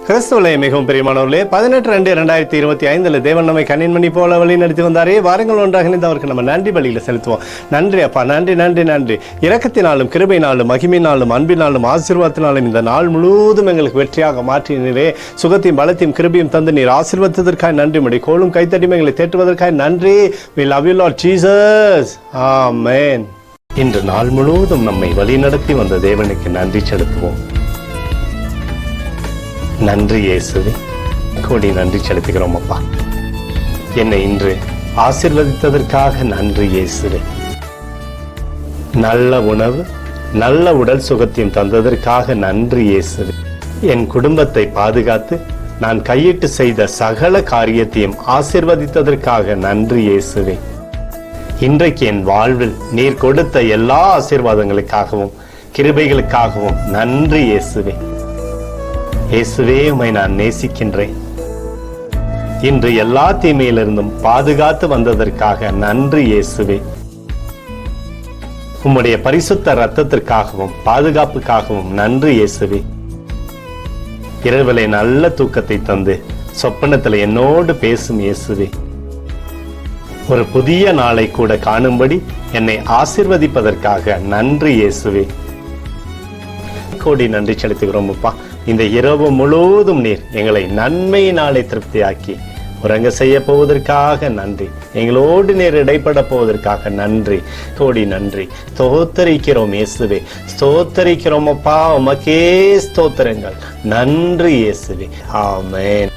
கிறிஸ்துவிலே மிகவும் பிரியமானவர்களே, 18-2-2025 தேவன் நம்மை கண்ணின்மணி போல வழி நடத்தி வந்தாரே. வாரங்கள் ஒன்றாக இணைந்து அவருக்கு நம்ம நன்றி பலியில் செலுத்துவோம். நன்றி அப்பா, நன்றி நன்றி நன்றி. இரக்கத்தினாலும் கிருபையினாலும் மகிமையினாலும் அன்பினாலும் ஆசீர்வாதத்தினாலும் இந்த நாள் முழுவதும் எங்களுக்கு வெற்றியாக மாற்றினீரே. சுகத்தையும் பலத்தையும் கிருபையும் தந்து நீர் ஆசீர்வதித்ததற்காக நன்றி. முடி கோலும் கைத்தடியும் எங்களை தேற்றுவதற்காக நன்றி. We love you Lord Jesus. ஆமென். இன்று நாள் முழுவதும் நம்மை வழி நடத்தி வந்த தேவனுக்கு நன்றி செலுத்துவோம். நன்றி இயேசுவே, கோடி நன்றி செலுத்துகிறோம் அப்பா. என்னை இன்று ஆசீர்வதித்ததற்காக நன்றி இயேசுவே. நல்ல உணவு, நல்ல உடல் சுகத்தையும் தந்ததற்காக நன்றி இயேசுவே. என் குடும்பத்தை பாதுகாத்து நான் கையிட்டு செய்த சகல காரியத்தையும் ஆசீர்வதித்ததற்காக நன்றி இயேசுவே. இன்றைக்கு என் வாழ்வில் நீர் கொடுத்த எல்லா ஆசீர்வாதங்களுக்காகவும் கிருபைகளுக்காகவும் நன்றி இயேசுவே. இயேசுவே, உம்மை நான் நேசிக்கின்றேன். இன்று எல்லா தீமையிலிருந்தும் பாதுகாத்து வந்ததற்காக நன்றி இயேசுவே. உம்முடைய பரிசுத்த இரத்தத்திற்காகவும் பாதுகாப்புக்காகவும் நன்றி இயேசுவே. இரவிலே நல்ல தூக்கத்தை தந்து சொப்பனத்தில் என்னோடு பேசும் இயேசுவே. ஒரு புதிய நாளை கூட காணும்படி என்னை ஆசீர்வதிப்பதற்காக நன்றி இயேசுவே. கோடி நன்றி செலுத்துகிறோம் அப்பா. இந்த இரவு முழுவதும் நீர் எங்களை நன்மையினாலே திருப்தியாக்கி உறங்க செய்ய போவதற்காக நன்றி. எங்களோடு நீர் இடைப்பட போவதற்காக நன்றி. கோடி நன்றி. ஸ்தோத்தரிக்கிறோம் இயேசுவே, ஸ்தோத்தரிக்கிறோம் அப்பா. உமக்கே ஸ்தோத்திரங்கள். நன்றி இயேசுவே. ஆமென்.